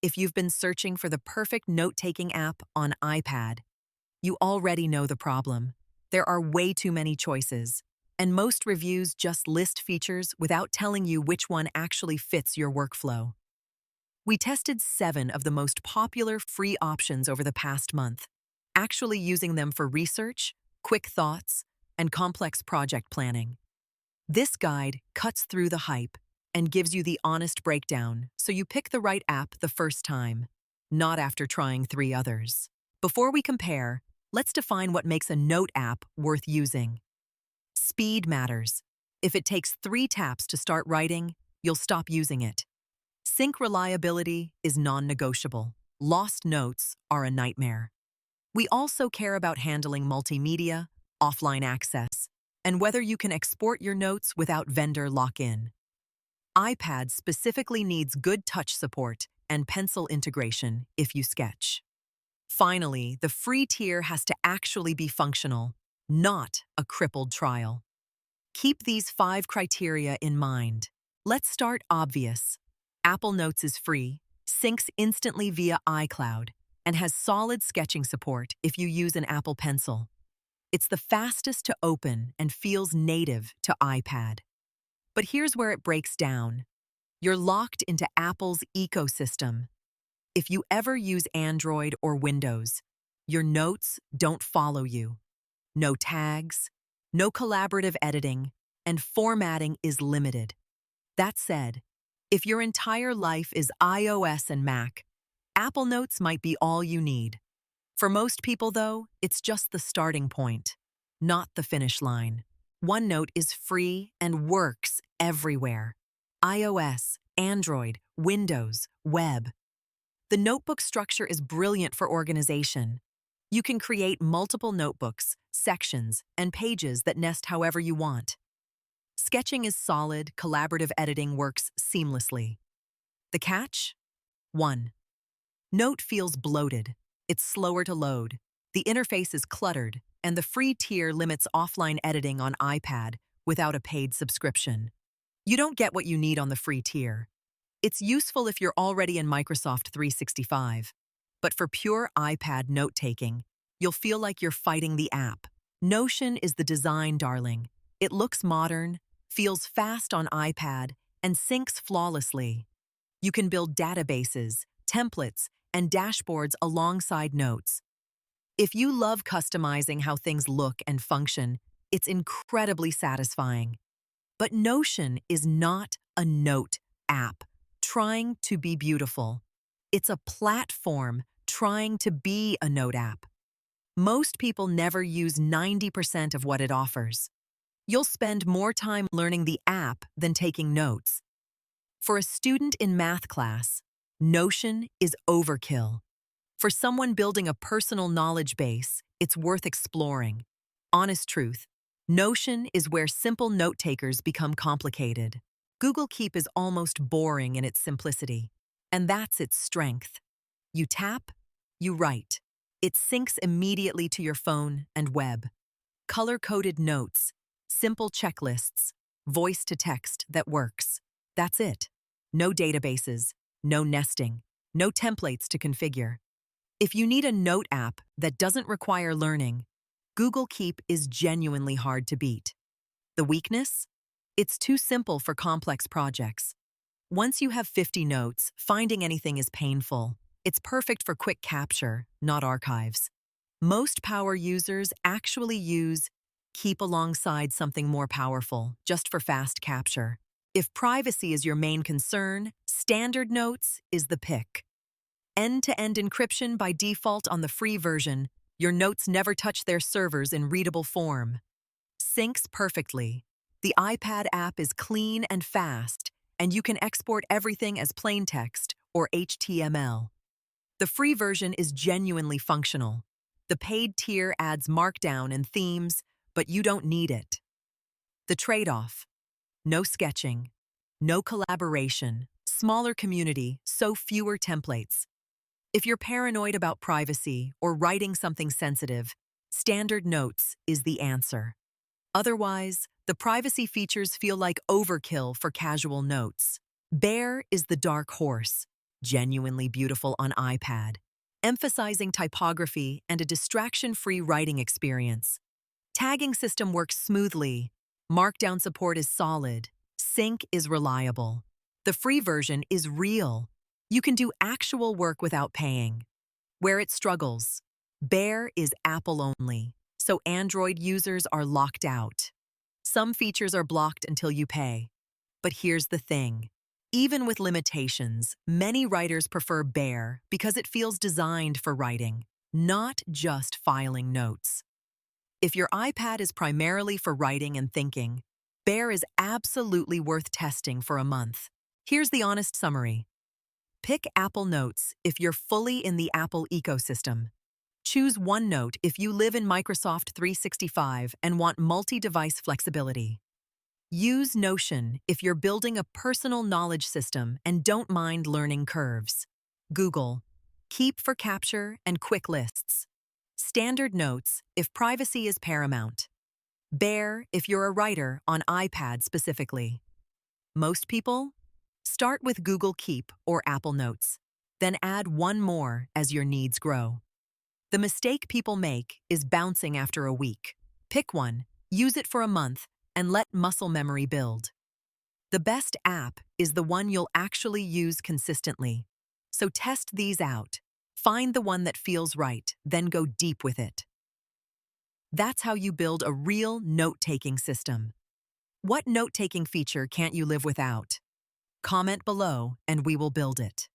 If you've been searching for the perfect note-taking app on iPad, you already know the problem. There are way too many choices, and most reviews just list features without telling you which one actually fits your workflow. We tested 7 of the most popular free options over the past month, actually using them for research, quick thoughts, and complex project planning. This guide cuts through the hype and gives you the honest breakdown so you pick the right app the first time, not after trying 3 others. Before we compare, let's define what makes a note app worth using. Speed matters. If it takes 3 taps to start writing, you'll stop using it. Sync reliability is non-negotiable. Lost notes are a nightmare. We also care about handling multimedia, offline access, and whether you can export your notes without vendor lock-in. iPad specifically needs good touch support and pencil integration if you sketch. Finally, the free tier has to actually be functional, not a crippled trial. Keep these 5 criteria in mind. Let's start obvious. Apple Notes is free, syncs instantly via iCloud, and has solid sketching support if you use an Apple Pencil. It's the fastest to open and feels native to iPad. But here's where it breaks down. You're locked into Apple's ecosystem. If you ever use Android or Windows, your notes don't follow you. No tags, no collaborative editing, and formatting is limited. That said, if your entire life is iOS and Mac, Apple Notes might be all you need. For most people, though, it's just the starting point, not the finish line. OneNote is free and works everywhere. iOS, Android, Windows, web. The notebook structure is brilliant for organization. You can create multiple notebooks, sections, and pages that nest however you want. Sketching is solid, collaborative editing works seamlessly. The catch? 1. Note feels bloated. It's slower to load. The interface is cluttered, and the free tier limits offline editing on iPad without a paid subscription. You don't get what you need on the free tier. It's useful if you're already in Microsoft 365, but for pure iPad note-taking, you'll feel like you're fighting the app. Notion is the design darling. It looks modern, feels fast on iPad, and syncs flawlessly. You can build databases, templates, and dashboards alongside notes. If you love customizing how things look and function, it's incredibly satisfying. But Notion is not a note app trying to be beautiful. It's a platform trying to be a note app. Most people never use 90% of what it offers. You'll spend more time learning the app than taking notes. For a student in math class, Notion is overkill. For someone building a personal knowledge base, it's worth exploring. Honest truth, Notion is where simple note-takers become complicated. Google Keep is almost boring in its simplicity, and that's its strength. You tap, you write. It syncs immediately to your phone and web. Color-coded notes, simple checklists, voice-to-text that works. That's it. No databases, no nesting, no templates to configure. If you need a note app that doesn't require learning, Google Keep is genuinely hard to beat. The weakness? It's too simple for complex projects. Once you have 50 notes, finding anything is painful. It's perfect for quick capture, not archives. Most power users actually use Keep alongside something more powerful, just for fast capture. If privacy is your main concern, Standard Notes is the pick. End-to-end encryption by default on the free version, your notes never touch their servers in readable form. Syncs perfectly. The iPad app is clean and fast, and you can export everything as plain text or HTML. The free version is genuinely functional. The paid tier adds markdown and themes, but you don't need it. The trade-off: no sketching, no collaboration, smaller community, so fewer templates. If you're paranoid about privacy or writing something sensitive, Standard Notes is the answer. Otherwise, the privacy features feel like overkill for casual notes. Bear is the dark horse. genuinely beautiful on iPad, emphasizing typography and a distraction-free writing experience. Tagging system works smoothly, Markdown support is solid, sync is reliable. The free version is real. You can do actual work without paying. Where it struggles, Bear is Apple only, so Android users are locked out. Some features are blocked until you pay. But here's the thing. Even with limitations, many writers prefer Bear because it feels designed for writing, not just filing notes. If your iPad is primarily for writing and thinking, Bear is absolutely worth testing for a month. Here's the honest summary. Pick Apple Notes if you're fully in the Apple ecosystem. Choose OneNote if you live in Microsoft 365 and want multi-device flexibility. Use Notion if you're building a personal knowledge system and don't mind learning curves. Google, Keep for capture and quick lists. Standard Notes if privacy is paramount. Bear if you're a writer on iPad specifically. Most people? Start with Google Keep or Apple Notes, then add one more as your needs grow. The mistake people make is bouncing after a week. Pick one, use it for a month, and let muscle memory build. The best app is the one you'll actually use consistently. So test these out. Find the one that feels right, then go deep with it. That's how you build a real note-taking system. What note-taking feature can't you live without? Comment below and we will build it.